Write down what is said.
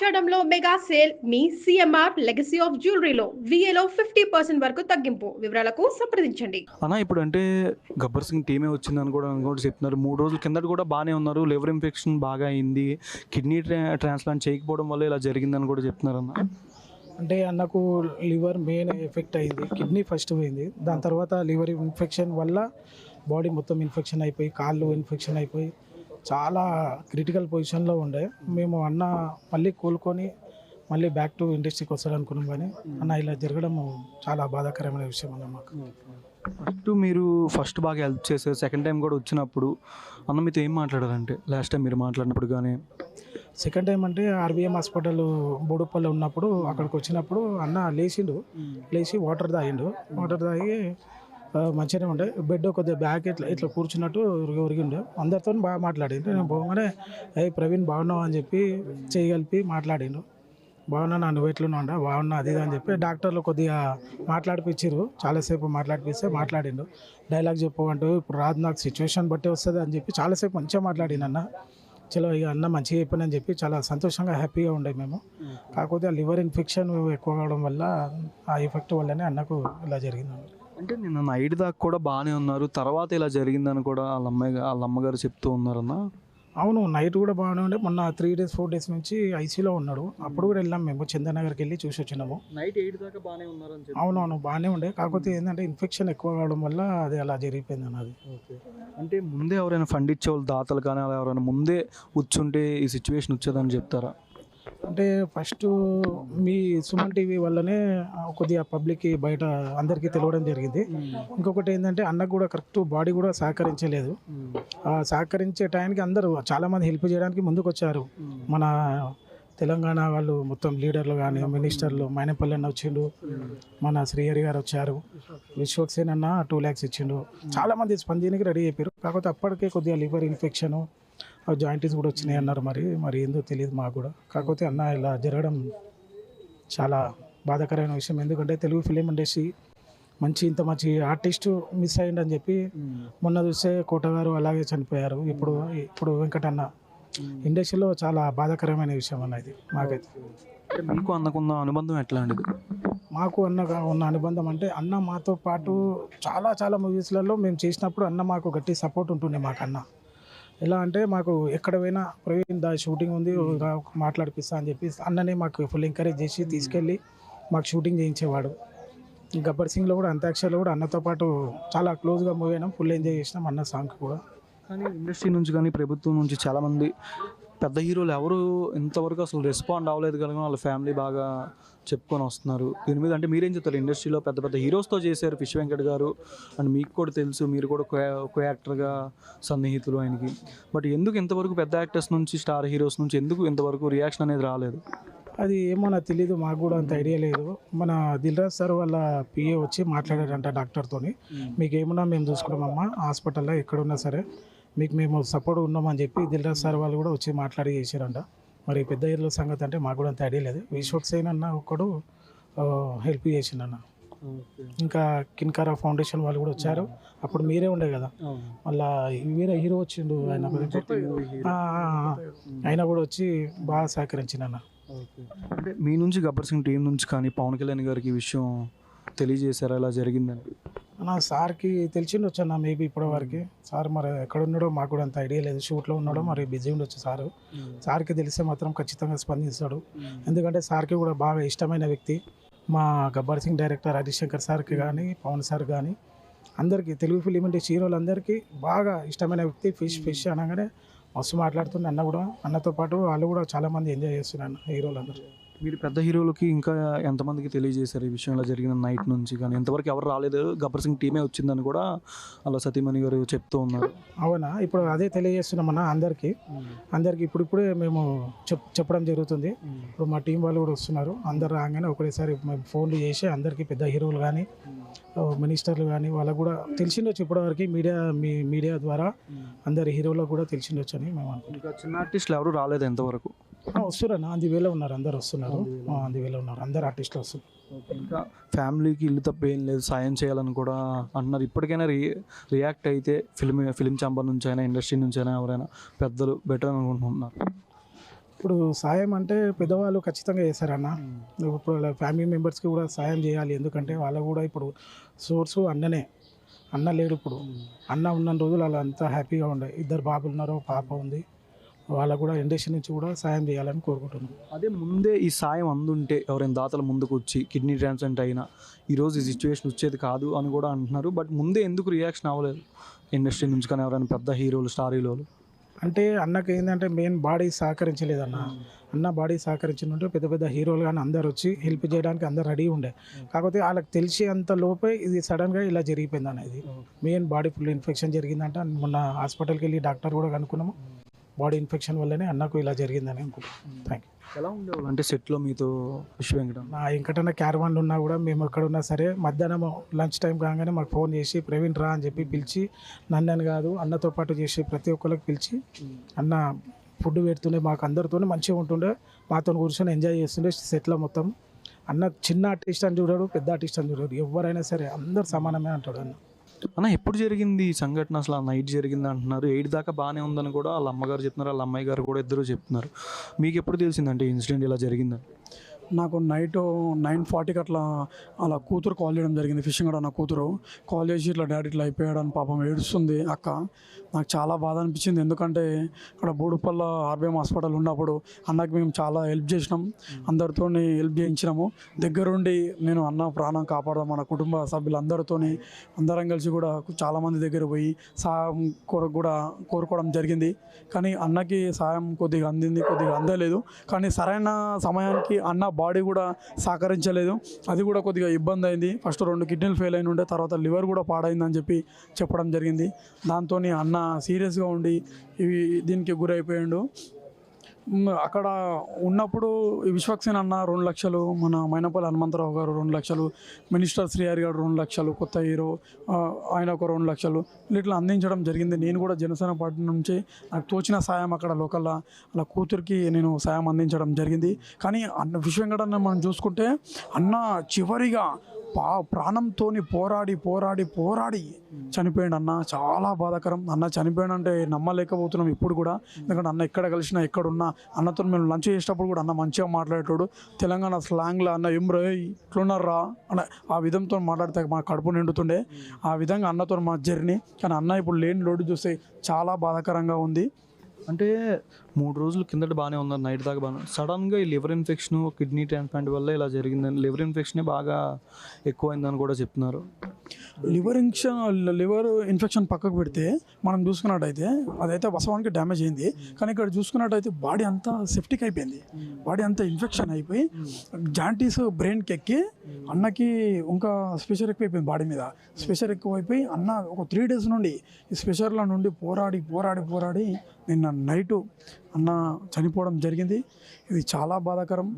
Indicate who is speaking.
Speaker 1: ఆషాఢంలో mega sale మీ CMR legacy of జ్యువెలరీలో విఏలో 50% వరకు తగ్గింపు. వివరాలకు సంప్రదించండి.
Speaker 2: అన్న ఇప్పుడు అంటే 'గబ్బర్ సింగ్' టీమే వచ్చిందని కూడా చెప్తున్నారు. 3 రోజుల కిందట కూడా బాగానే ఉన్నారు. లివర్ ఇన్ఫెక్షన్ బాగా అయింది. కిడ్నీ ట్రాన్స్‌ప్లాంట్ చేయకపోవడం వల్ల ఇలా జరిగిందని కూడా చెప్తున్నారన్న.
Speaker 3: అంటే అన్నకు లివర్ మెయిన్ ఎఫెక్ట్ అయింది. కిడ్నీ ఫస్ట్ పోయింది. దాని తర్వాత లివర్ ఇన్ఫెక్షన్ వల్ల బాడీ మొత్తం ఇన్ఫెక్షన్ అయిపోయి, కాళ్ళు ఇన్ఫెక్షన్ అయిపోయి చాలా క్రిటికల్ పొజిషన్లో ఉండే. మేము అన్న మళ్ళీ కోలుకొని మళ్ళీ బ్యాక్ టు ఇండస్ట్రీకి వస్తాడు అనుకున్నాం, కానీ అన్న ఇలా జరగడం చాలా బాధాకరమైన విషయం అన్న మాకు.
Speaker 2: మీరు ఫస్ట్ బాగా హెల్ప్ చేశారు. సెకండ్ టైం కూడా వచ్చినప్పుడు అన్న మీతో ఏం మాట్లాడారంటే లాస్ట్ టైం మీరు మాట్లాడినప్పుడు కానీ?
Speaker 3: సెకండ్ టైం అంటే ఆర్బీఎం హాస్పిటల్ బోడుపల్లి ఉన్నప్పుడు అక్కడికి వచ్చినప్పుడు అన్న లేచి వాటర్ తాగిండు. వాటర్ తాగి మంచిగానే ఉండే. బెడ్ కొద్దిగా బ్యాక్ ఇట్లా ఇట్లా కూర్చున్నట్టు ఒరిగిండు. అందరితో బాగా మాట్లాడిండు. నేను పోగానే ప్రవీణ్ బాగున్నావు అని చెప్పి చేయగలిపి మాట్లాడిండు. బాగున్నా, నువ్వు ఎట్లున్నావు అంటే బాగున్నా అది ఇది అని చెప్పి డాక్టర్లు కొద్దిగా మాట్లాడిపించారు. చాలాసేపు మాట్లాడిండు. డైలాగ్ చెప్పు అంటూ ఇప్పుడు రాదు, నాకు సిచ్యువేషన్ బట్టి వస్తుంది అని చెప్పి చాలాసేపు మంచిగా మాట్లాడిండు అన్న. చలో ఇక అన్న మంచిగా చెప్పానని చెప్పి చాలా సంతోషంగా హ్యాపీగా ఉండే మేము. కాకపోతే ఆ లివర్ ఇన్ఫెక్షన్ ఎక్కువ కావడం వల్ల ఆ ఎఫెక్ట్ వల్లనే అన్నకు ఇలా జరిగింది.
Speaker 2: అంటే నిన్న నైట్ దాకా కూడా బాగానే ఉన్నారు, తర్వాత ఇలా జరిగిందని కూడా వాళ్ళ అమ్మగారు చెప్తూ ఉన్నారన్న.
Speaker 3: అవును, నైట్ కూడా బాగానే ఉండే. మొన్న 3 days 4 days నుంచి ఐసీలో ఉన్నాడు. అప్పుడు కూడా వెళ్ళాం మేము, చందనగర్కి వెళ్ళి చూసి వచ్చినాము.
Speaker 2: నైట్ 8 దాకా బాగానే ఉన్నారని.
Speaker 3: అవునవును, బాగానే ఉండే. కాకపోతే ఏంటంటే ఇన్ఫెక్షన్ ఎక్కువ కావడం వల్ల అది అలా జరిగిపోయింది అన్నది.
Speaker 2: ఓకే, అంటే ముందే ఎవరైనా ఫండ్ ఇచ్చేవాళ్ళు దాతలు కానీ అలా ఎవరైనా ముందే కూర్చుంటే ఈ సిచ్యువేషన్ వచ్చేదని చెప్తారా?
Speaker 3: అంటే ఫస్ట్ మీ సుమన్ టీవీ వల్లనే కొద్దిగా పబ్లిక్కి బయట అందరికీ తెలియడం జరిగింది. ఇంకొకటి ఏంటంటే అన్నకు కూడా కరెక్ట్ బాడీ కూడా సహకరించలేదు. సహకరించే టైంకి అందరూ చాలామంది హెల్ప్ చేయడానికి ముందుకు వచ్చారు. మన తెలంగాణ వాళ్ళు మొత్తం లీడర్లు కానీ మినిస్టర్లు, మైనపల్లి అన్న వచ్చిండు, మన శ్రీహరి గారు వచ్చారు, విశ్వక్సేన్ అన్న 2 lakhs ఇచ్చిండు. చాలామంది స్పందించడానికి రెడీ అయిపోయారు. కాకపోతే అప్పటికే కొద్దిగా లివర్ ఇన్ఫెక్షను, జాయింటీస్ కూడా వచ్చినాయి అన్నారు. మరి ఏందో తెలియదు మాకు కూడా. కాకపోతే అన్న ఇలా జరగడం చాలా బాధాకరమైన విషయం. ఎందుకంటే తెలుగు ఫిలిం ఇండస్ట్రీ ఇంత మంచి ఆర్టిస్ట్ మిస్ అయ్యిందని చెప్పి మొన్న చూస్తే కోట గారు అలాగే చనిపోయారు. ఇప్పుడు వెంకటన్న ఇండస్ట్రీలో చాలా బాధాకరమైన విషయం అన్న ఇది మాకైతే.
Speaker 2: మీకు అన్నకున్న అనుబంధం ఎట్లాంటిది?
Speaker 3: మాకు అన్నగా ఉన్న అనుబంధం అంటే అన్న మాతో పాటు చాలా మూవీస్లలో మేము చేసినప్పుడు అన్న మాకు గట్టి సపోర్ట్ ఉంటుండే. మాకు అన్న ఎలా అంటే మాకు ఎక్కడ పోయినా ప్రవీణ్ షూటింగ్ ఉంది మాట్లాడిపిస్తా అని చెప్పి అన్ననే మాకు ఫుల్ ఎంకరేజ్ చేసి తీసుకెళ్ళి మాకు షూటింగ్ చేయించేవాడు. గబ్బర్ సింగ్లో కూడా అంత్యాక్షరిలో కూడా అన్నతో పాటు చాలా క్లోజ్గా మూవ్ అయినాం, ఫుల్ ఎంజాయ్ చేసినాం అన్న సాంగ్ కూడా.
Speaker 2: కానీ ఇండస్ట్రీ నుంచి కానీ ప్రభుత్వం నుంచి చాలామంది పెద్ద హీరోలు ఎవరు ఇంతవరకు అసలు రెస్పాండ్ అవ్వలేదు కదా, వాళ్ళ ఫ్యామిలీ బాగా చెప్పుకొని వస్తున్నారు దీని మీద. అంటే మీరేం చెప్తారు? ఇండస్ట్రీలో పెద్ద హీరోస్తో చేశారు ఫిష్ వెంకట్ గారు, అండ్ మీకు కూడా తెలుసు, మీరు కూడా కో యాక్టర్గా సన్నిహితులు ఆయనకి. బట్ ఎందుకు ఇంతవరకు పెద్ద యాక్టర్స్ నుంచి, స్టార్ హీరోస్ నుంచి ఎందుకు ఇంతవరకు రియాక్షన్ అనేది రాలేదు?
Speaker 3: అది ఏమో నాకు తెలీదు, మాకు కూడా అంత ఐడియా లేదు. మన దిల్రాజ్ సార్ వాళ్ళ పిఏ వచ్చి మాట్లాడారంట డాక్టర్తోని, మీకు ఏమన్నా మేము చూసుకున్నామమ్మా హాస్పిటల్లో ఎక్కడున్నా సరే, మీకు మేము సపోర్ట్ ఉన్నామని చెప్పి దిల్రాజ్ సార్ వాళ్ళు కూడా వచ్చి మాట్లాడి చేశారంట. మరి పెద్ద హీరోల సంగతి అంటే మాకు కూడా అంత ఐడియా లేదు. విశ్వక్సేన్ అన్న ఒకడు హెల్ప్ చేసిండన్న. ఇంకా కిన్కారా ఫౌండేషన్ వాళ్ళు కూడా వచ్చారు. అప్పుడు మీరే ఉండే కదా, మళ్ళీ వేరే హీరో వచ్చిండు, ఆయన కూడా వచ్చి బాగా సహకరించిండన్న.
Speaker 2: అంటే మీ నుంచి గబ్బర్ సింగ్ టీం నుంచి కానీ పవన్ కళ్యాణ్ గారికి ఈ విషయం తెలియజేశారా ఇలా జరిగిందని?
Speaker 3: నా సార్కి తెలిసిండొచ్చు అన్న, మేబీ ఇప్పటి వరకు. సార్ మరి ఎక్కడ ఉన్నాడో మాకు కూడా అంత ఐడియా లేదు. షూట్లో ఉన్నాడో మరి బిజీ ఉండొచ్చు సార్కి తెలిస్తే మాత్రం ఖచ్చితంగా స్పందిస్తాడు. ఎందుకంటే సార్కి కూడా బాగా ఇష్టమైన వ్యక్తి. మా గబ్బర్ సింగ్ డైరెక్టర్ హరిశంకర్ సార్కి కానీ, పవన్ సార్ కానీ, అందరికీ తెలుగు ఫిలిం ఇండస్ట్రీ హీరోలందరికీ బాగా ఇష్టమైన వ్యక్తి. ఫిష్ అనగానే మస్తు మాట్లాడుతుంది అన్న కూడా. అన్నతో పాటు వాళ్ళు కూడా చాలామంది ఎంజాయ్ చేస్తున్నారు హీరోలందరూ.
Speaker 2: మీరు పెద్ద హీరోలకి ఇంకా ఎంతమందికి తెలియజేశారు ఈ విషయంలో జరిగిన నైట్ నుంచి కానీ? ఎంతవరకు ఎవరు రాలేదు, గబ్బర్ సింగ్ టీమే వచ్చిందని కూడా అలా సతీమణి గారు చెప్తూ ఉన్నారు.
Speaker 3: అవునా, ఇప్పుడు అదే తెలియజేస్తున్నామన్నా అందరికీ. ఇప్పుడిప్పుడే మేము చెప్పడం జరుగుతుంది. ఇప్పుడు మా టీం వాళ్ళు కూడా వస్తున్నారు. అందరు రాగానే ఒకటేసారి మేము ఫోన్లు చేసి అందరికీ పెద్ద హీరోలు కానీ మినిస్టర్లు కానీ వాళ్ళకు కూడా తెలిసిండొచ్చు. ఇప్పటివరకు మీడియా ద్వారా అందరి హీరోలకు కూడా తెలిసిండొచ్చు అని మేము అనుకుంటున్నాం.
Speaker 2: చిన్న ఆర్టిస్టులు ఎవరు రాలేదు ఎంతవరకు?
Speaker 3: వస్తున్నారు, అందువేళ ఉన్నారు, అందరు వస్తున్నారు. అందరు ఆర్టిస్టులు వస్తున్నారు.
Speaker 2: ఇంకా ఫ్యామిలీకి ఇల్లు తప్ప ఏం లేదు, సాయం చేయాలని కూడా అంటున్నారు. ఇప్పటికైనా రియాక్ట్ అయితే ఫిలిం ఛాంబర్ నుంచి అయినా, ఇండస్ట్రీ నుంచి అయినా ఎవరైనా పెద్దలు బెటర్ అనుకుంటున్నారు.
Speaker 3: ఇప్పుడు సాయం అంటే పెద్దవాళ్ళు ఖచ్చితంగా చేస్తారన్న. ఇప్పుడు వాళ్ళ ఫ్యామిలీ మెంబర్స్కి కూడా సాయం చేయాలి, ఎందుకంటే వాళ్ళు కూడా ఇప్పుడు సోర్సు అన్ననే. అన్న లేడు ఇప్పుడు. అన్న ఉన్న రోజులు అలా అంతా హ్యాపీగా ఉండే. 2 బాబులు ఉన్నారు, పాప ఉంది. వాళ్ళకు కూడా ఇండస్ట్రీ నుంచి కూడా సాయం చేయాలని కోరుకుంటున్నాం.
Speaker 2: అదే ముందే ఈ సాయం అందుంటే ఎవరైనా దాతలు ముందుకు వచ్చి కిడ్నీ ట్రాన్స్ప్లాంట్ అయినా ఈరోజు ఈ సిచ్యువేషన్ వచ్చేది కాదు అని కూడా అంటున్నారు. బట్ ముందే ఎందుకు రియాక్షన్ అవ్వలేదు ఇండస్ట్రీ నుంచి కానీ ఎవరైనా పెద్ద హీరోలు, స్టార్ హీరోలు?
Speaker 3: అంటే అన్నకి ఏంటంటే మెయిన్ బాడీ సహకరించలేదన్న. అన్న బాడీ సహకరించినట్టు పెద్ద పెద్ద హీరోలు కానీ అందరు వచ్చి హెల్ప్ చేయడానికి అందరు రెడీ ఉండే. కాకపోతే వాళ్ళకి తెలిసేంత లోపే ఇది సడన్గా ఇలా జరిగిపోయింది అనేది. మెయిన్ బాడీ ఫుల్ ఇన్ఫెక్షన్ జరిగిందంట. మొన్న హాస్పిటల్కి వెళ్ళి డాక్టర్ కూడా కనుక్కున్నాము. బాడీ ఇన్ఫెక్షన్ వల్లనే అన్నకు ఇలా జరిగిందని అనుకుంటున్నాం. Thank you.
Speaker 2: ఎలా ఉండేవాళ్ళు అంటే సెట్లో మీతో విశ్వ వెంకటం?
Speaker 3: నా వెంకటన్న క్యారవాన్లు ఉన్నా కూడా మేము ఎక్కడున్నా సరే మధ్యాహ్నం లంచ్ టైం కాగానే మాకు ఫోన్ చేసి ప్రవీణ్ రా అని చెప్పి పిలిచి, నన్ను కాదు అన్నతో పాటు చేసి ప్రతి ఒక్కరికి పిలిచి అన్న ఫుడ్ పెడుతుండే, మాకు అందరితో మంచిగా ఉంటుండే, మాతో కూర్చొని ఎంజాయ్ చేస్తుండే సెట్లో మొత్తం. అన్న చిన్న ఆర్టిస్ట్ అని చూడడు, పెద్ద ఆర్టిస్ట్ అని చూడడు, ఎవరైనా సరే అందరు సమానమే అంటాడు అన్న.
Speaker 2: అన్న ఎప్పుడు జరిగింది ఈ సంఘటన? అసలు ఆ నైట్ జరిగింది అంటున్నారు. 8 దాకా బాగానే ఉందని కూడా వాళ్ళ అమ్మగారు చెప్తున్నారు, వాళ్ళ అమ్మాయి గారు కూడా ఇద్దరు చెప్తున్నారు. మీకు ఎప్పుడు తెలిసిందంటే ఇన్సిడెంట్ ఇలా జరిగిందని?
Speaker 4: నాకు నైట్ 9:40కి అట్లా అలా కూతురు కాల్ చేయడం జరిగింది. ఫిషింగ్ కూడా నా కూతురు కాల్ చేసి ఇట్లా డాడీ ఇట్లా అయిపోయాడని పాపం ఏడుస్తుంది అక్క. నాకు చాలా బాధ అనిపించింది, ఎందుకంటే ఇక్కడ బోడుపల్ల ఆర్బీఎం హాస్పిటల్ ఉన్నప్పుడు అన్నకి మేము చాలా హెల్ప్ చేసినాం, అందరితో హెల్ప్ చేయించినాము. దగ్గరుండి నేను అన్న ప్రాణం కాపాడదాం మన కుటుంబ సభ్యులందరితో అందరం కలిసి కూడా చాలామంది దగ్గర పోయి సాయం కొరకు కూడా కోరుకోవడం జరిగింది. కానీ అన్నకి సాయం కొద్దిగా అందింది, కొద్దిగా అందలేదు. కానీ సరైన సమయానికి అన్న బాడీ కూడా సహకరించలేదు, అది కూడా కొద్దిగా ఇబ్బంది అయింది. ఫస్ట్ 2 కిడ్నీలు ఫెయిల్ అయిన ఉండే, తర్వాత లివర్ కూడా పాడైందని చెప్పి చెప్పడం జరిగింది. దాంతో అన్న సీరియస్గా ఉండి దీనికి గురైపోయాడు. అక్కడ ఉన్నప్పుడు విశ్వక్సేన్ అన్న 2 లక్షలు, మన మైనపల్లి హనుమంతరావు గారు 2 లక్షలు, మినిస్టర్ శ్రీహరి గారు 2 లక్షలు, కొత్త హీరో ఆయన ఒక 2 లక్షలు ఇట్లా అందించడం జరిగింది. నేను కూడా జనసేన పార్టీ నుంచి నాకు తోచిన సాయం అక్కడ లోకల్లా అలా కూతురికి నేను సాయం అందించడం జరిగింది. కానీ అన్న విశ్వ వెంకటన్న మనం చూసుకుంటే అన్న చివరిగా ప్రాణంతో పోరాడి చనిపోయాడు అన్న. చాలా బాధాకరం. అన్న చనిపోయాడంటే నమ్మలేకపోతున్నాం ఇప్పుడు కూడా, ఎందుకంటే అన్న ఎక్కడ కలిసినా ఎక్కడున్నా అన్నతో మేము లంచ్ చేసేటప్పుడు కూడా అన్న మంచిగా మాట్లాడేటోడు. తెలంగాణ స్లాంగ్లో అన్న ఏం రా ఇట్లున్నారా అన్న ఆ విధంతో మాట్లాడితే మా కడుపు నిండుతుండే. ఆ విధంగా అన్నతో మా జర్నీ. కానీ అన్న ఇప్పుడు లేని లోటు చూస్తే చాలా బాధాకరంగా ఉంది.
Speaker 2: అంటే 3 రోజుల కిందట బాగానే ఉందని, నైట్ దాకా బాగా సడన్గా ఈ లివర్ ఇన్ఫెక్షన్, కిడ్నీ ట్రాన్స్ప్లాంట్ వల్ల ఇలా జరిగిందని, లివర్ ఇన్ఫెక్షనే బాగా ఎక్కువైందని కూడా చెప్తున్నారు.
Speaker 4: లివర్ ఇన్ఫెక్షన్ పక్కకు పెడితే మనం చూసుకున్నట్టయితే అదైతే వాస్తవానికి డ్యామేజ్ అయింది. కానీ ఇక్కడ చూసుకున్నట్టయితే బాడీ అంతా సెప్టిక్ అయిపోయింది, బాడీ అంతా ఇన్ఫెక్షన్ అయిపోయి జాంటీస్ బ్రెయిన్కి ఎక్కి అన్నకి ఇంకా స్పెషర్ ఎక్కువైపోయింది, బాడీ మీద స్పెషర్ ఎక్కువైపోయి అన్న ఒక 3 days నుండి ఈ స్పెషర్ల నుండి పోరాడి నిన్న నైటు అన్న చనిపోవడం జరిగింది. ఇది చాలా బాధాకరం.